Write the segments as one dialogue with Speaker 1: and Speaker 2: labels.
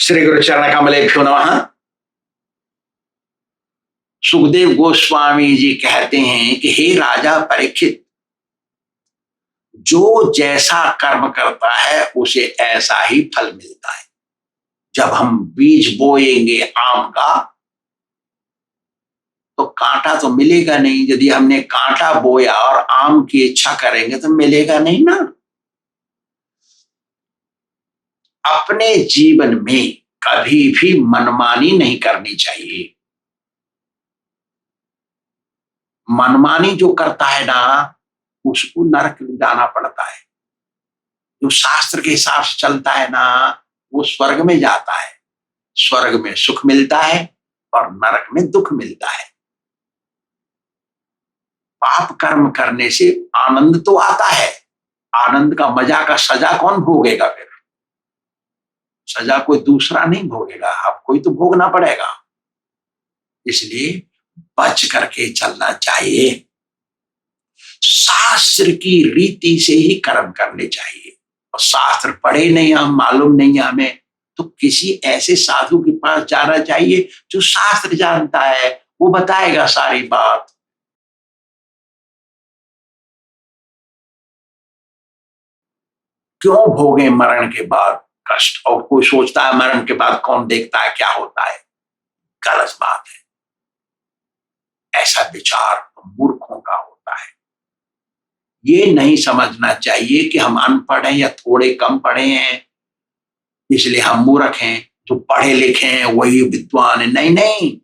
Speaker 1: श्री गुरु चरण कमलेभ्यो नमः। सुखदेव गोस्वामी जी कहते हैं कि हे राजा परीक्षित, जो जैसा कर्म करता है उसे ऐसा ही फल मिलता है। जब हम बीज बोएंगे आम का तो कांटा तो मिलेगा नहीं। यदि हमने कांटा बोया और आम की इच्छा करेंगे तो मिलेगा नहीं ना। अपने जीवन में कभी भी मनमानी नहीं करनी चाहिए। मनमानी जो करता है ना उसको नरक जाना पड़ता है। जो शास्त्र के हिसाब से चलता है ना वो स्वर्ग में जाता है। स्वर्ग में सुख मिलता है और नरक में दुख मिलता है। पाप कर्म करने से आनंद तो आता है, आनंद का मजा का सजा कौन भोगेगा? फिर सजा कोई दूसरा नहीं भोगेगा, आपको ही तो भोगना पड़ेगा। इसलिए बच करके चलना चाहिए। शास्त्र की रीति से ही कर्म करने चाहिए। और शास्त्र पढ़े नहीं, हम मालूम नहीं है हमें, तो किसी ऐसे साधु के पास जाना चाहिए जो शास्त्र जानता है, वो बताएगा सारी बात। क्यों भोगे मरण के बाद कष्ट? और कोई सोचता है मरण के बाद कौन देखता है क्या होता है? गलत बात है। ऐसा विचार मूर्खों का होता है। ये नहीं समझना चाहिए कि हम अनपढ़ हैं या थोड़े कम पढ़े हैं इसलिए हम मूर्ख हैं, जो पढ़े लिखे हैं वही विद्वान है। नहीं नहीं,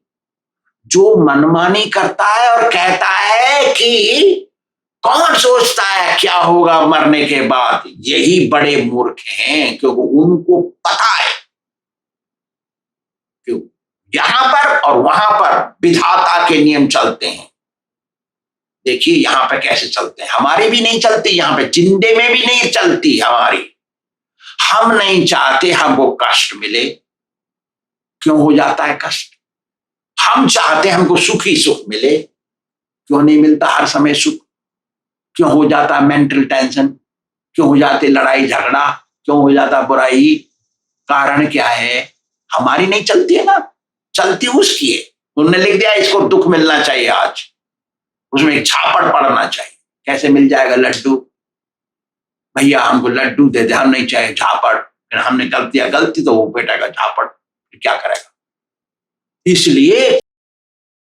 Speaker 1: जो मनमानी करता है और कहता है कि कौन सोचता है क्या होगा मरने के बाद, यही बड़े मूर्ख हैं। क्योंकि उनको पता है क्यों यहां पर और वहां पर विधाता के नियम चलते हैं। देखिए यहां पे कैसे चलते हैं, हमारी भी नहीं चलती, यहां पे जिंदे में भी नहीं चलती हमारी। हम नहीं चाहते हमको कष्ट मिले, क्यों हो जाता है कष्ट? हम चाहते हमको सुख ही सुख मिले, क्यों नहीं मिलता हर समय सुख? क्यों हो जाता मेंटल टेंशन? क्यों हो जाते लड़ाई झगड़ा? क्यों हो जाता बुराई? कारण क्या है? हमारी नहीं चलती है ना, चलती उसकी है। उन्होंने लिख दिया इसको दुख मिलना चाहिए आज, उसमें एक झापड़ पड़ना चाहिए। कैसे मिल जाएगा लड्डू? भैया हमको लड्डू दे दे, हम नहीं चाहिए झापड़। फिर हमने गलती तो वो बेटा का झापड़, क्या करेगा? इसलिए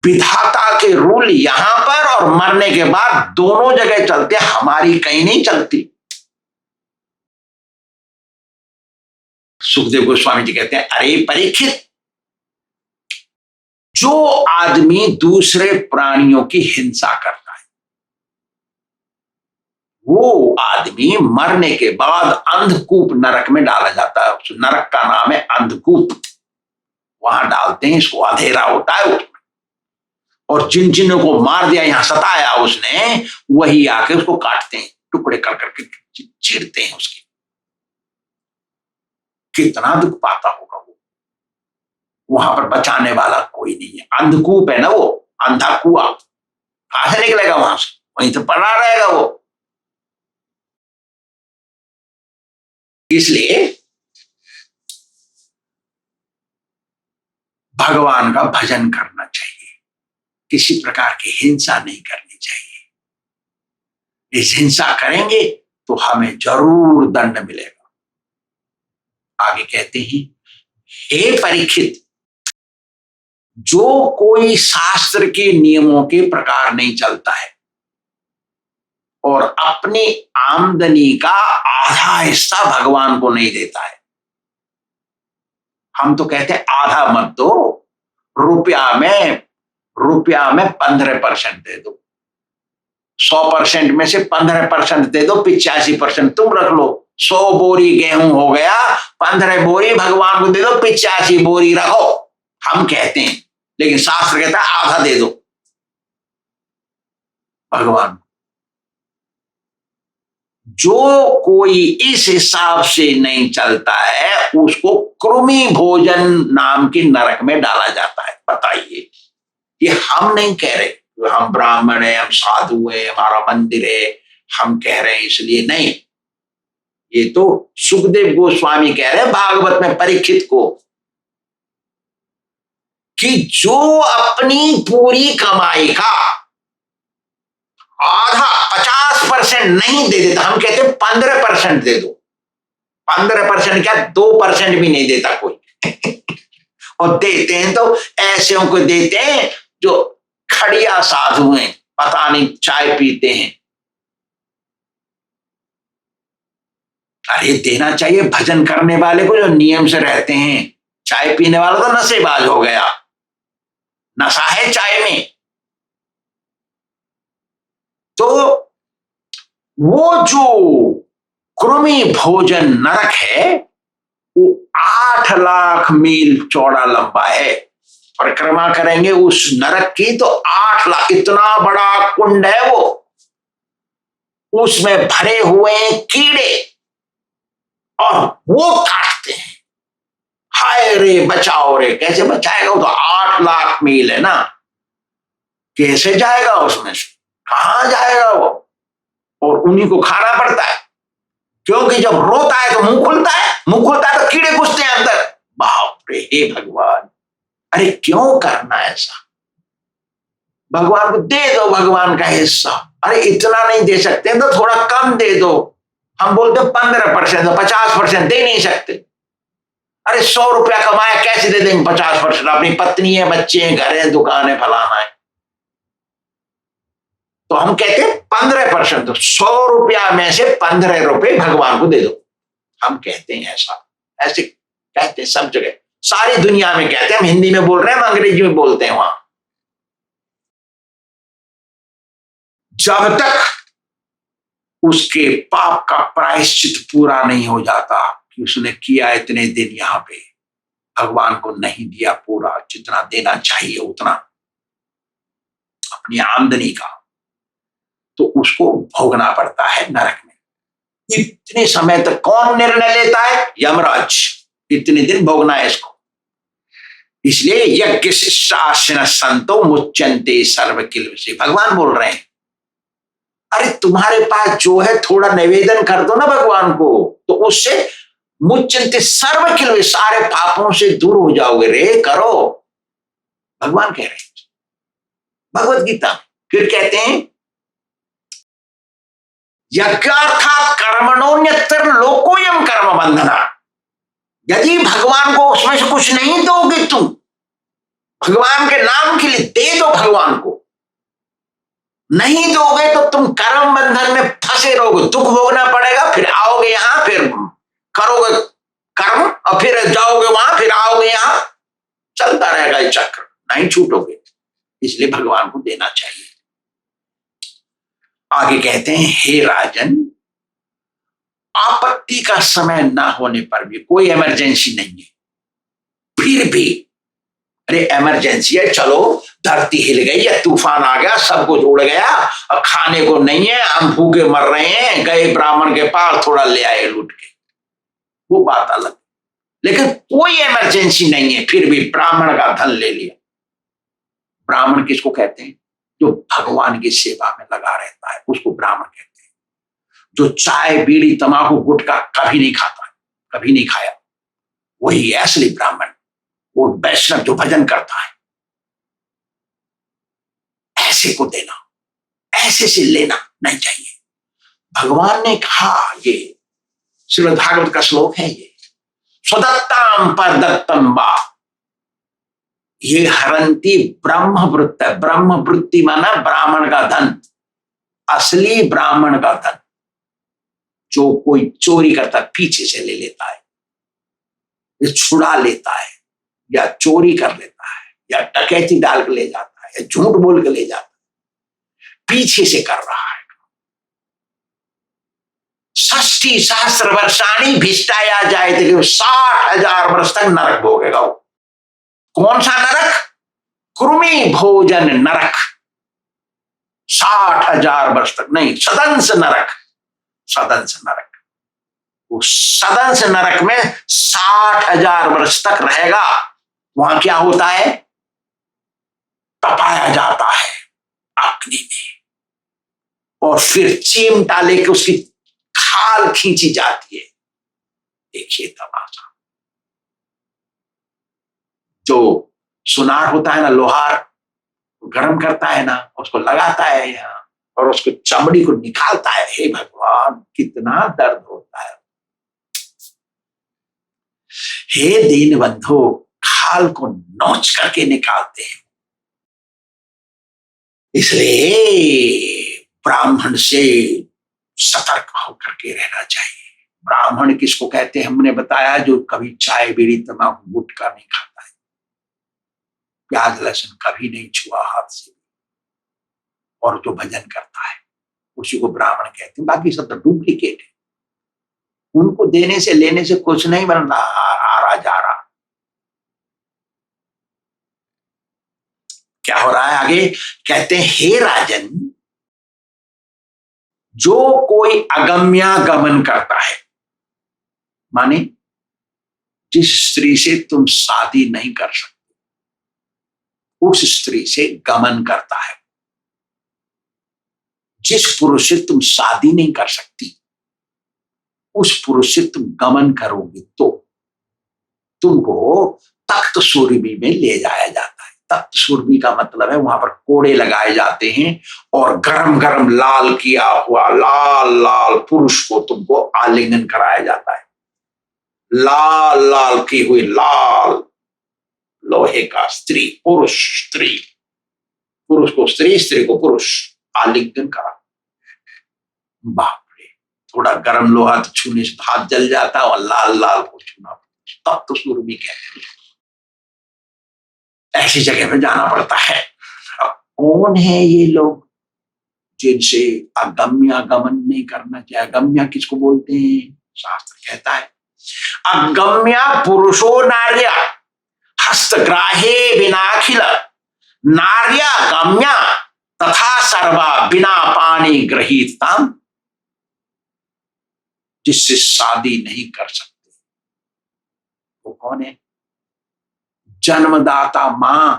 Speaker 1: विधाता के रूल यहां पर और मरने के बाद दोनों जगह चलते, हमारी कहीं नहीं चलती। सुखदेव गोस्वामी जी कहते हैं, अरे परीक्षित, जो आदमी दूसरे प्राणियों की हिंसा करता है वो आदमी मरने के बाद अंधकूप नरक में डाला जाता है। नरक का नाम है अंधकूप, वहां डालते हैं इसको। अंधेरा होता है उसमें, और जिन जिनों को मार दिया, यहां सताया उसने, वही आके उसको काटते हैं, टुकड़े कर करके चीरते हैं उसके। कितना दुख पाता होगा वो। वहां पर बचाने वाला कोई नहीं है। अंधकूप है ना वो, अंधा कुआ, कहां से निकलेगा? वहां से वहीं तो पड़ा रहेगा वो। इसलिए भगवान का भजन करना चाहिए, किसी प्रकार की हिंसा नहीं करनी चाहिए। इस हिंसा करेंगे तो हमें जरूर दंड मिलेगा। आगे कहते हैं, हे परीक्षित, जो कोई शास्त्र के नियमों के प्रकार नहीं चलता है और अपनी आमदनी का आधा हिस्सा भगवान को नहीं देता है। हम तो कहते हैं आधा मत दो, रुपया में 15% दे दो। 100% में से 15% दे दो, 85% तुम रख लो। 100 बोरी गेहूं हो गया, 15 बोरी भगवान को दे दो, 85 बोरी रखो, हम कहते हैं। लेकिन शास्त्र कहता है आधा दे दो भगवान। जो कोई इस हिसाब से नहीं चलता है उसको कृमि भोजन नाम के नरक में डाला जाता है। बताइए, ये हम नहीं कह रहे, हम ब्राह्मण है, हम साधु है, हमारा मंदिर है, हम कह रहे हैं इसलिए नहीं। ये तो सुखदेव गोस्वामी कह रहे हैं भागवत में परीक्षित को कि जो अपनी पूरी कमाई का आधा 50% नहीं दे देता, हम कहते 15% दे दो, 15% क्या 2% भी नहीं देता कोई और देते हैं तो ऐसे को देते हैं जो खड़िया साधु हैं, पता नहीं चाय पीते हैं। अरे देना चाहिए भजन करने वाले को जो नियम से रहते हैं। चाय पीने वाला तो नशेबाज हो गया, नशा है चाय में। तो वो जो कृमि भोजन नरक है वो 8 लाख मील चौड़ा लंबा है। परिक्रमा करेंगे उस नरक की तो 8 लाख, इतना बड़ा कुंड है वो, उसमें भरे हुए कीड़े और वो काटते हैं। हाय रे बचाओ रे, कैसे बचाएगा? वो तो 8 लाख मील है ना, कैसे जाएगा उसमें से? कहां जाएगा वो? और उन्हीं को खाना पड़ता है, क्योंकि जब रोता है तो मुंह खुलता है, मुंह खुलता है तो कीड़े घुसते हैं अंदर। बाप रे, हे भगवान, अरे क्यों करना ऐसा? भगवान को दे दो भगवान का हिस्सा। अरे इतना नहीं दे सकते तो थोड़ा कम दे दो। हम बोलते 15%, 50% दे नहीं सकते। अरे 100 रुपया कमाया, कैसे दे देंगे 50%? अपनी पत्नी है, बच्चे हैं, घर है, दुकान है, फलाना है। तो हम कहते हैं 15%, तो 100 रुपया में से 15 रुपए भगवान को दे दो। हम कहते हैं ऐसा, ऐसे कहते हैं सब जगह, सारी दुनिया में कहते हैं। हम हिंदी में बोल रहे हैं, हम अंग्रेजी में बोलते हैं वहां। जब तक उसके पाप का प्रायश्चित पूरा नहीं हो जाता कि उसने किया इतने दिन यहां पे, भगवान को नहीं दिया पूरा जितना देना चाहिए उतना अपनी आमदनी का, तो उसको भोगना पड़ता है नरक में। इतने समय तक कौन निर्णय लेता है? यमराज। इतने दिन भोगना है इसको। इसलिए यज्ञ शिष्टाशिन संतो मुच्यन्ते सर्व किल से भगवान बोल रहे हैं। अरे तुम्हारे पास जो है थोड़ा निवेदन कर दो ना भगवान को, तो उससे मुच्यन्ते सर्व किल, सारे पापों से दूर हो जाओगे रे। करो, भगवान कह रहे हैं भगवत गीता। फिर कहते हैं यज्ञार्थात् कर्मणोन्यत्र लोकोयम कर्म बंधना। यदि भगवान को उसमें से कुछ नहीं दोगे तुम, भगवान के नाम के लिए दे दो, भगवान को नहीं दोगे तो तुम कर्म बंधन में फंसे रहोगे, दुख भोगना पड़ेगा। फिर आओगे यहां, फिर करोगे कर्म और फिर जाओगे वहां, फिर आओगे यहां, चलता रहेगा ये चक्र, नहीं छूटोगे। इसलिए भगवान को देना चाहिए। आगे कहते हैं हे राजन, आपत्ति का समय ना होने पर भी, कोई इमरजेंसी नहीं है, फिर भी अरे इमरजेंसी है, चलो धरती हिल गई या तूफान आ गया, सब कुछ उड़ गया, अब खाने को नहीं है, हम भूखे मर रहे हैं, गए ब्राह्मण के पास, थोड़ा ले आए लूट के, वो बात अलग। लेकिन कोई इमरजेंसी नहीं है, फिर भी ब्राह्मण का धन ले लिया। ब्राह्मण किसको कहते हैं? जो भगवान की सेवा में लगा रहता है, उसको ब्राह्मण कहते हैं। जो चाय बीड़ी तंबाकू गुटखा कभी नहीं खाता, कभी नहीं खाया, वही है असली ब्राह्मण। वो वैष्णव जो भजन करता है, ऐसे को देना, ऐसे से लेना नहीं चाहिए। भगवान ने कहा, ये श्रीमद् भागवत का श्लोक है, ये स्वदत्ताम परदत्तम वा ये हरंती ब्रह्मवृत्त। ब्रह्मवृत्ति माना ब्राह्मण का धन, असली ब्राह्मण का धन। जो कोई चोरी करता पीछे से ले लेता है, ये छुड़ा लेता है, या चोरी कर लेता है, या डकैती डाल के ले जाता है, या झूठ बोल के ले जाता है, पीछे से कर रहा है। 60 सहस्र वर्षाणी भिष्टाया जाए, 60,000 वर्ष तक नरक भोगेगा वो। कौन सा नरक? कृमि भोजन नरक। 60,000 वर्ष तक नहीं, सदंस नरक, सदंस नरक। वो सदंस नरक में 60,000 वर्ष तक रहेगा। वहां क्या होता है? तपाया जाता है अग्नि में, और फिर चिमटा लेके उसकी खाल खींची जाती है। देखिए तमाशा। जो सुनार होता है ना, लोहार गर्म करता है ना, उसको लगाता है यहाँ और उसको चमड़ी को निकालता है। हे भगवान, कितना दर्द होता है। हे दीन बंधु, खाल को नोच करके निकालते हैं। इसलिए ब्राह्मण से सतर्क होकर के रहना चाहिए। ब्राह्मण किसको कहते हैं हमने बताया, जो कभी चाय बीड़ी तम्बाकू गुटखा नहीं खाता है, प्याज लहसुन कभी नहीं छुआ हाथ से, और जो भजन करता है उसी को ब्राह्मण कहते हैं। बाकी सब तो डुप्लीकेट है, उनको देने से लेने से कुछ नहीं बन रहा, आ रहा जा रहा। क्या हो रहा है आगे, कहते हैं हे राजन, जो कोई अगम्यागमन करता है, माने जिस स्त्री से तुम शादी नहीं कर सकते उस स्त्री से गमन करता है, जिस पुरुष से तुम शादी नहीं कर सकती उस पुरुष से तुम गमन करोगे तो तुमको तख्त सुरभि में ले जाया जाता है। तख्त सुरभि का मतलब है वहां पर कोड़े लगाए जाते हैं और गरम गरम लाल किया हुआ लाल लाल पुरुष को तुमको आलिंगन कराया जाता है। लाल लाल की हुई लाल लोहे का स्त्री पुरुष, स्त्री पुरुष को स्त्री, स्त्री को पुरुष आलिंगन करा। बाप रे, थोड़ा गर्म लोहा तो छूने से हाथ जल जाता और लाल लाल को छूना, तब तो सुरभि कहते हैं। ऐसी जगह पे जाना पड़ता है। अब कौन है ये लोग जिनसे अगम्यागमन नहीं करना चाहिए? अगम्या किसको बोलते हैं? शास्त्र कहता है अगम्या पुरुषो नार्या हस्तग्राहे बिनाखिल नार्या गम्या तथा सर्वा बिना पानी ग्रहीताम। जिससे शादी नहीं कर सकते वो कौन है? जन्मदाता मां,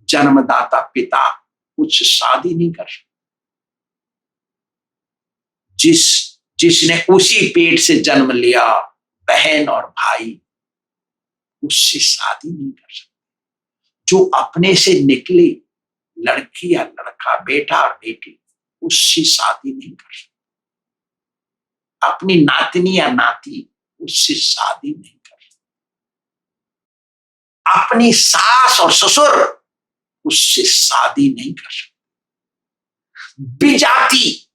Speaker 1: जन्मदाता पिता कुछ शादी नहीं कर सकते। जिसने उसी पेट से जन्म लिया, बहन और भाई, उससे शादी नहीं कर सकते। जो अपने से निकले, लड़की या लड़का, बेटा और बेटी, उससे शादी नहीं कर सकते। अपनी नातनी या नाती, उससे शादी नहीं कर सकते। अपनी सास और ससुर, उससे शादी नहीं कर सकते। विजाति,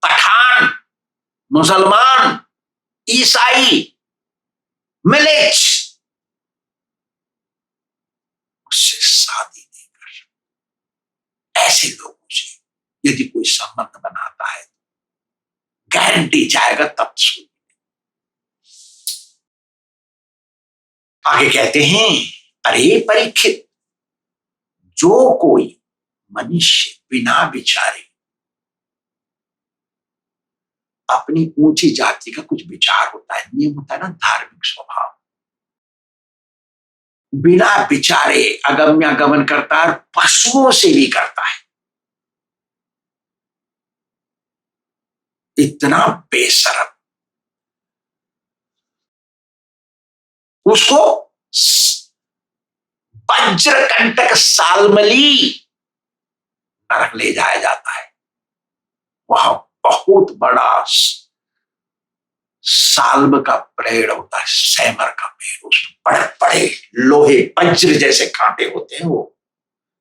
Speaker 1: पठान, मुसलमान, ईसाई, मिलेच, उससे शादी नहीं कर सकते। ऐसे लोगों से यदि कोई संबंध बनाता है गारंटी जाएगा तब सुन। आगे कहते हैं अरे परीक्षित, जो कोई मनुष्य बिना विचारे अपनी ऊंची जाति का कुछ विचार होता है, नियम होता है ना, धार्मिक स्वभाव, बिना विचारे अगम्यागमन करता है, पशुओं से भी करता है। इतना बेशरम, उसको वज्रकंटक सालमली नरक ले जाया जाता है। वहां बहुत बड़ा साल्ब का पेड़ होता है, सैमर का पेड़, उसमें बड़े बड़े लोहे वज्र जैसे कांटे होते हैं। वो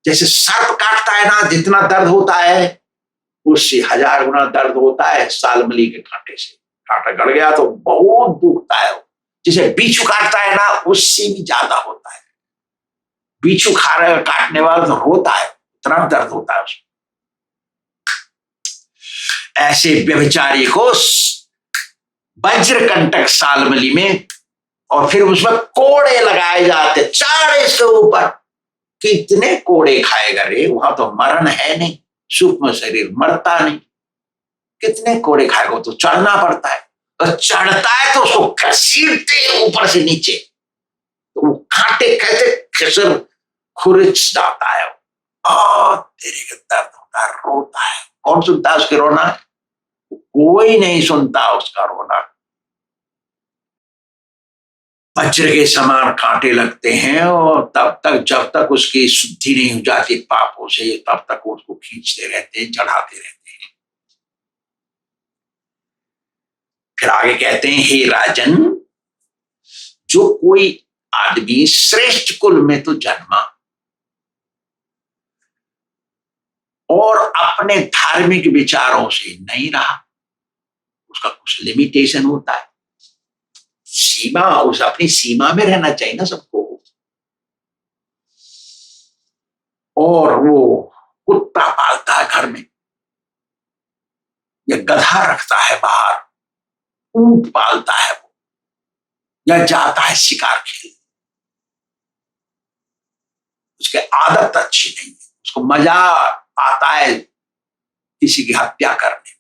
Speaker 1: जैसे सर्प काटता है ना, जितना दर्द होता है उससे 1000 गुना दर्द होता है सालमली के कांटे से। कांटा गड़ गया तो बहुत दुखता है। जिसे बिच्छू काटता है ना, उससे भी ज्यादा होता है। बिच्छू खा रहे काटने वाला तो रोता है, इतना दर्द होता है उसमें। ऐसे व्यभिचारी को वज्रकंटक सालमली में, और फिर उसमें कोड़े लगाए जाते, चाड़े इसके ऊपर। कितने कोड़े खाएगा रे? वहां तो मरण है नहीं, सूक्ष्म शरीर मरता नहीं। कितने कोड़े खाएगा? तो चढ़ना पड़ता है, और चढ़ता है तो उसको घसीटते ऊपर से नीचे, तो वो कांटे कैसे खिसर खुरच जाता है। तेरे का दर्द होता है, रोता है। कौन सुनता है उसके रोना? कोई नहीं सुनता उसका रोना। वज्र के समान कांटे लगते हैं, और तब तक जब तक उसकी शुद्धि नहीं हो जाती पापों से, तब तक वो उसको खींचते रहते हैं, चढ़ाते रहते हैं। फिर आगे कहते हैं, हे राजन, जो कोई आदमी श्रेष्ठ कुल में तो जन्मा और अपने धार्मिक विचारों से नहीं रहा, उसका कुछ लिमिटेशन होता है, सीमा, उस अपनी सीमा में रहना चाहिए ना सबको। और वो कुत्ता पालता है घर में, या गधा रखता है बाहर, ऊंट पालता है वो, या जाता है शिकार खेलने, उसकी आदत अच्छी नहीं है, उसको मजा आता है किसी की हत्या करने में,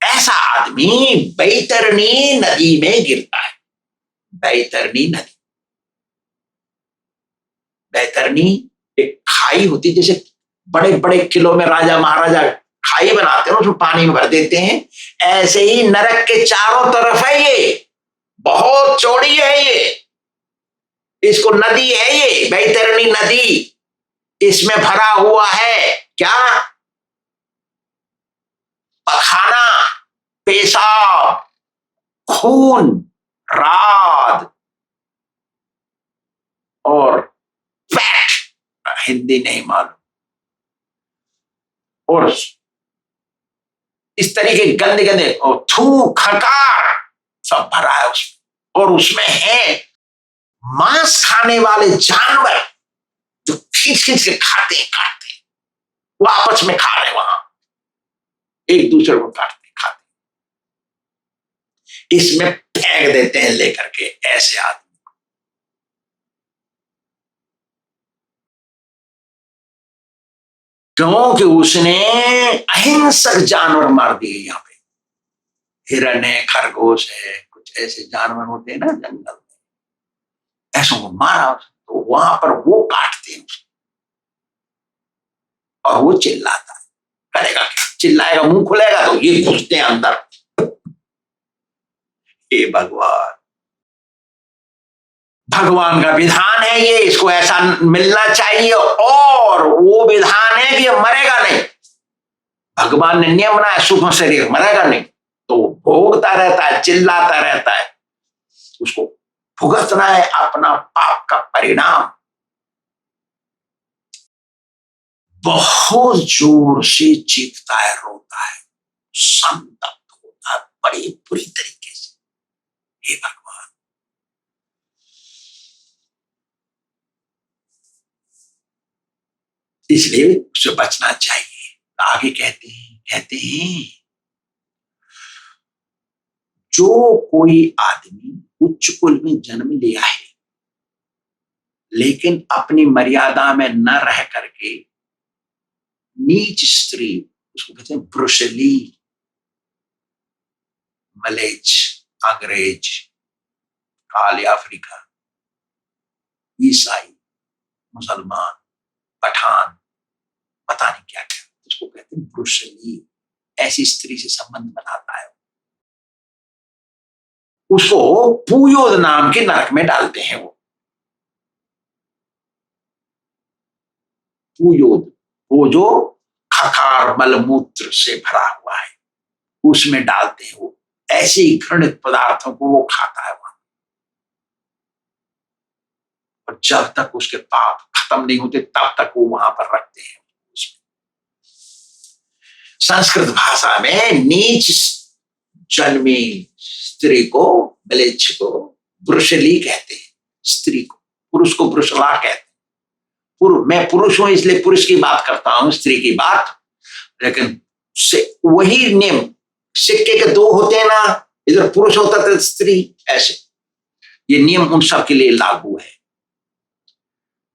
Speaker 1: ऐसा आदमी बैतरणी नदी में गिरता है। बैतरणी नदी, बैतरणी एक खाई होती, जैसे बड़े बड़े किलों में राजा महाराजा खाई बनाते हैं, उसमें पानी में भर देते हैं, ऐसे ही नरक के चारों तरफ है ये, बहुत चौड़ी है ये, इसको नदी है ये बैतरणी नदी, इसमें भरा हुआ है क्या? पखाना, पेशाब, खून, राद और फैट, हिंदी नहीं मालूम, और इस तरीके गंदे गंदे और थू खकार सब भरा है उसमें, और उसमें है मांस खाने वाले जानवर जो खींच खींच के खाते हैं, काटते हैं, वो आपस में खा रहे, वहां एक दूसरे को काटते खाते, इसमें फेंक देते हैं लेकर के ऐसे आदमी, क्योंकि उसने अहिंसक जानवर मार दिए। यहाँ पे हिरण है, खरगोश है, कुछ ऐसे जानवर होते हैं ना जंगल में, ऐसों को मारा, तो वहां पर वो काटते हैं उसको, और वो चिल्लाता है, करेगा क्या? चिल्लाएगा, मुंह खुलेगा तो ये घुसते हैं अंदर। हे भगवान, भगवान का विधान है ये, इसको ऐसा मिलना चाहिए, और वो विधान है कि ये मरेगा नहीं, भगवान ने नियम बनाया, सूक्ष्म शरीर मरेगा नहीं, तो भोगता रहता है, चिल्लाता रहता है, उसको भुगतना है अपना पाप का परिणाम। बहुत जोर से चीखता है, रोता है, संतप्त होता है बड़ी बुरी तरीके से। हे भगवान, इसलिए उससे बचना चाहिए। आगे कहते हैं जो कोई आदमी उच्च कुल में जन्म लिया है लेकिन अपनी मर्यादा में न रह करके नीच स्त्री, उसको कहते हैं ब्रुशली, मलेच, अंग्रेज, काले अफ्रीका, ईसाई, मुसलमान, पठान, पता नहीं क्या क्या, उसको कहते हैं ब्रुशली, ऐसी स्त्री से संबंध बनाता है, उसको पूयोद नाम के नरक में डालते हैं। वो पूयोद, वो जो खखार मलमूत्र से भरा हुआ है उसमें डालते हैं, वो ऐसे ही घृणित पदार्थों को वो खाता है वहां, और जब तक उसके पाप खत्म नहीं होते तब तक वो वहां पर रखते हैं। संस्कृत भाषा में नीच जन्मी स्त्री को, मलेच्छ को ब्रुशली कहते हैं, स्त्री को, पुरुष को ब्रुशला कहते हैं। मैं पुरुष हूं इसलिए पुरुष की बात करता हूं, स्त्री की बात, लेकिन वही नियम, सिक्के के दो होते हैं ना, इधर पुरुष होता था स्त्री, ऐसे ये नियम उन सब के लिए लागू है।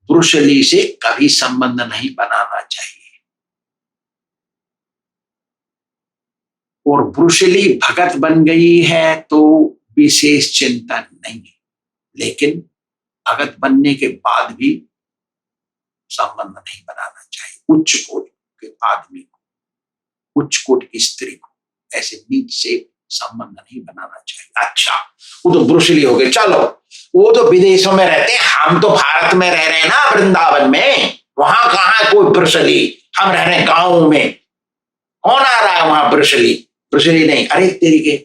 Speaker 1: ब्रुशली से कभी संबंध नहीं बनाना चाहिए, और ब्रुशली भगत बन गई है तो विशेष चिंतन नहीं, लेकिन भगत बनने के बाद भी संबंध नहीं बनाना चाहिए उच्च कोटि के आदमी को, उच्च कोटि की स्त्री को ऐसे नीच से संबंध नहीं बनाना चाहिए। अच्छा, वो तो ब्रुसली हो गए, चलो वो तो विदेशों में रहते हैं, हम तो भारत में रह रहे हैं ना, वृंदावन में, वहां कहाँ है कोई ब्रुसली, हम रह रहे हैं गांव में, कौन आ रहा है वहां ब्रुसली? ब्रुसली नहीं, अरे तेरी के,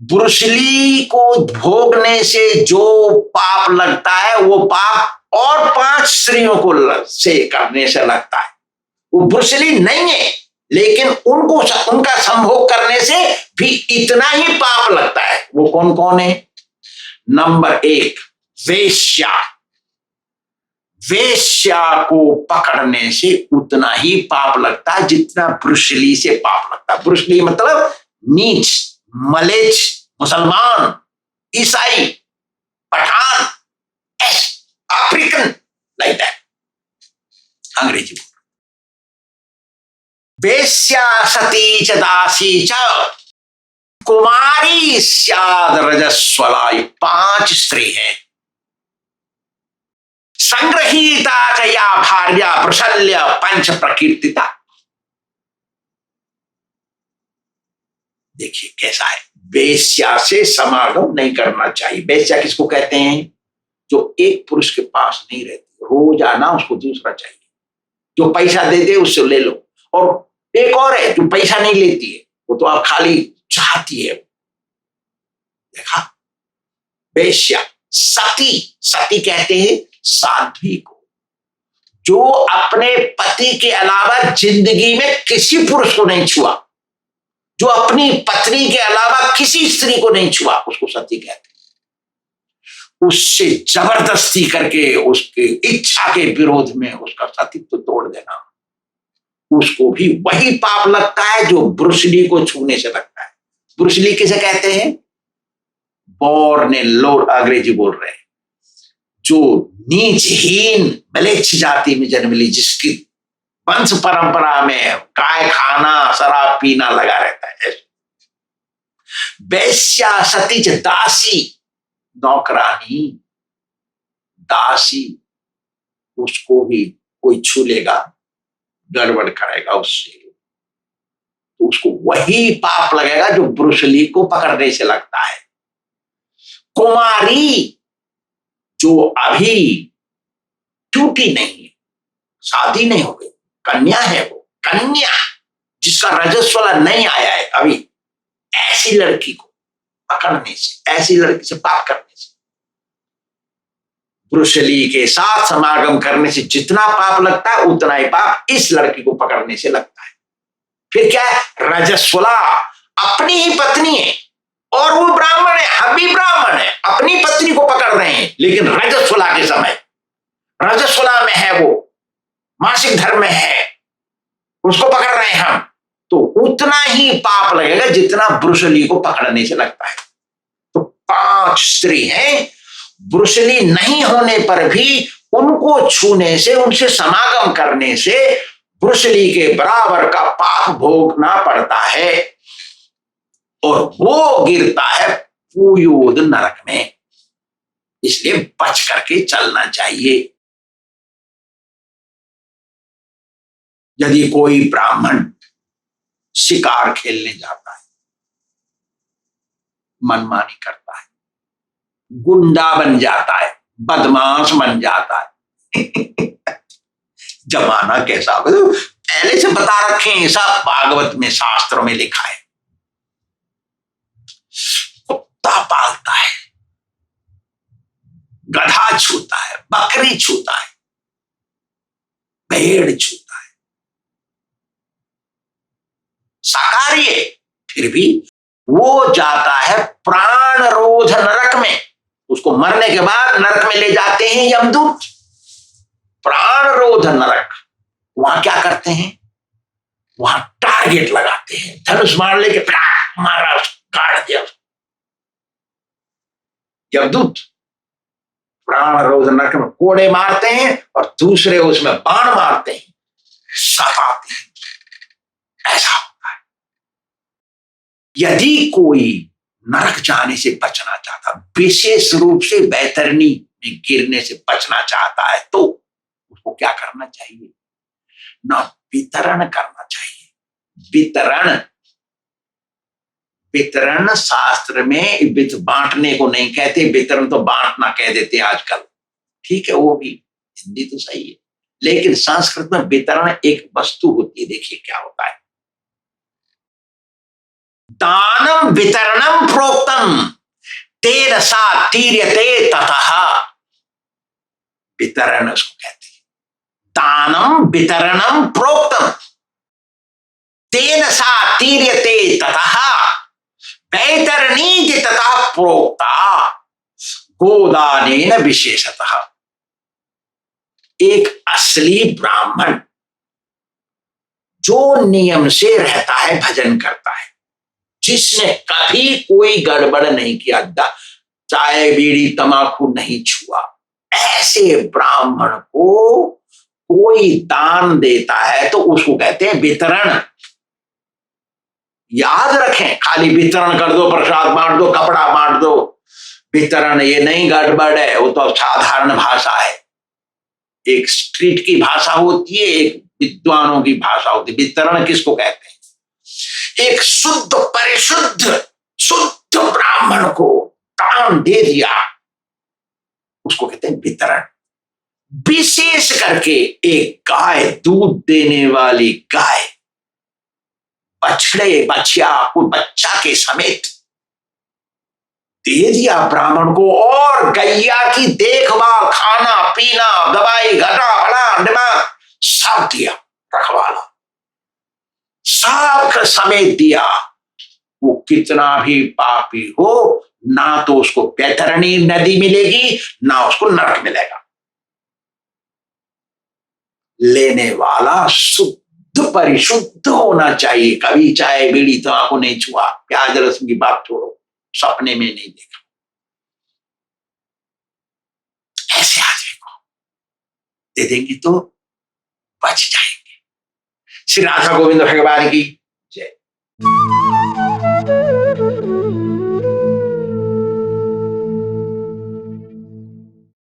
Speaker 1: ब्रुसली को भोगने से जो पाप लगता है वो पाप और 5 स्त्रियों को से करने से लगता है। वो ब्रुसली नहीं है, लेकिन उनको उनका संभोग करने से भी इतना ही पाप लगता है। वो कौन कौन है? नंबर 1, वेश्या। वेश्या को पकड़ने से उतना ही पाप लगता है जितना ब्रुसली से पाप लगता है। ब्रुसली मतलब नीच, मलेच्छ, मुसलमान, ईसाई, पठान, अफ्रीकन, लाइक दैट, अंग्रेजी में। वेश्या सती च दासी च कुमारी स्याद रजस्वला, 5 स्त्री है। संग्रहीता च या भार्या प्रशल्य पंच प्रकीर्तिता। देखिए कैसा है, वेश्या से समागम नहीं करना चाहिए। वेश्या किसको कहते हैं? जो एक पुरुष के पास नहीं रहती, रोजाना उसको दूसरा चाहिए, जो पैसा दे दे उससे ले लो। और एक और है जो पैसा नहीं लेती है, वो तो आप खाली चाहती है। देखा, वेश्या। सती, सती कहते हैं साध्वी को, जो अपने पति के अलावा जिंदगी में किसी पुरुष को नहीं छुआ, जो अपनी पत्नी के अलावा किसी स्त्री को नहीं छुआ, उसको सती कहते हैं। उससे जबरदस्ती करके उसके इच्छा के विरोध में उसका सतीत्व तोड़ देना, उसको भी वही पाप लगता है जो ब्रुसली को छूने से लगता है। ब्रुसली किसे कहते हैं? बॉर्न इन लो, अंग्रेजी बोल रहे हैं, जो नीचहीन मलेच्छ जाति में जन्म ली, जिसकी वंश परंपरा में गाय खाना, शराब पीना लगा रहता है। वैश्या सती च दासी, नौकरानी, दासी, उसको भी कोई छू लेगा, गड़बड़ करेगा उससे, तो उसको वही पाप लगेगा जो ब्रुसली को पकड़ने से लगता है। कुमारी, जो अभी टूटी नहीं है, शादी नहीं हो गई, कन्या है, वो कन्या जिसका रजस्वला नहीं आया है अभी, ऐसी लड़की को पकड़ने से, ऐसी लड़की से पाप करने से, ब्रुसली के साथ समागम करने से जितना पाप लगता है उतना ही पाप इस लड़की को पकड़ने से लगता है। फिर क्या है? रजस्वला, अपनी ही पत्नी है और वो ब्राह्मण है, हम भी ब्राह्मण है, अपनी पत्नी को पकड़ रहे हैं, लेकिन रजस्वला के समय, रजस्वला में है, वो मासिक धर्म में है, उसको पकड़ रहे हैं हम, तो उतना ही पाप लगेगा जितना ब्रुसली को पकड़ने से लगता है। तो 5 स्त्री हैं, ब्रुसली नहीं होने पर भी उनको छूने से, उनसे समागम करने से ब्रुसली के बराबर का पाप भोगना पड़ता है, और वो गिरता है पुयोद नरक में। इसलिए बच करके चलना चाहिए। यदि कोई ब्राह्मण शिकार खेलने जाता है, मनमानी करता है, गुंडा बन जाता है, बदमाश बन जाता है जमाना कैसा होगा तो पहले से बता रखे हैं, सब भागवत में, शास्त्रों में लिखा है। कुत्ता पालता है, गधा छूता है, बकरी छूता है, भेड़ छूता है, शाकाहारी है, फिर भी वो जाता है प्राण रोध नरक में। उसको मरने के बाद नरक में ले जाते हैं यमदूत, प्राण रोध नरक। वहां क्या करते हैं? वहां टारगेट लगाते हैं, धनुष मार लेके मारा, काट दिया यमदूत। प्राण रोध नरक में कोड़े मारते हैं और दूसरे उसमें बाण मारते हैं, सताते हैं। ऐसा होता है। यदि कोई नरक जाने से बचना चाहता, विशेष रूप से बैतरणी में गिरने से बचना चाहता है, तो उसको क्या करना चाहिए? ना वितरण करना चाहिए। वितरण, वितरण शास्त्र में बांटने को नहीं कहते, वितरण तो बांटना कह देते आजकल। ठीक है, वो भी हिंदी तो सही है, लेकिन संस्कृत में वितरण एक वस्तु होती है। देखिए क्या होता है, दानम वितरणम प्रोक्तम तेन सा तीर्यते ततः। वितरण उसको कहते हैं, दानम वितरणम प्रोक्तम तेन सा तीर्यते ततः वैतरणी ततः प्रोक्ता गोदानेन विशेषतः। एक असली ब्राह्मण जो नियम से रहता है, भजन करता है, जिसने कभी कोई गड़बड़ नहीं किया, चाय बीड़ी तमाकू नहीं छुआ, ऐसे ब्राह्मण को कोई दान देता है तो उसको कहते हैं वितरण। याद रखें, खाली वितरण कर दो, प्रसाद बांट दो, कपड़ा बांट दो, वितरण ये नहीं गड़बड़ है, वो तो साधारण भाषा है। एक स्ट्रीट की भाषा होती है, एक विद्वानों की भाषा होती है। वितरण किसको कहते हैं? एक शुद्ध परिशुद्ध शुद्ध ब्राह्मण को दान दे दिया, उसको कहते हैं वितरण। विशेष करके एक गाय, दूध देने वाली गाय, बछड़े बछिया को बच्चा के समेत दे दिया ब्राह्मण को, और गैया की देखभाल, खाना पीना, दवाई, घटा भला दिमाग सब दिया, रखवाला सब समेत दिया। वो कितना भी पापी हो, ना तो उसको वैतरणी नदी मिलेगी, ना उसको नरक मिलेगा। लेने वाला शुद्ध परिशुद्ध होना चाहिए, कभी चाहे बीड़ी तंबाकू नहीं छुआ, प्याज लहसुन की बात छोड़ो, सपने में नहीं देखा। ऐसे आदमी को दे देंगे तो बच जाएंगे। श्री राधा गोविंद भगवान की जय।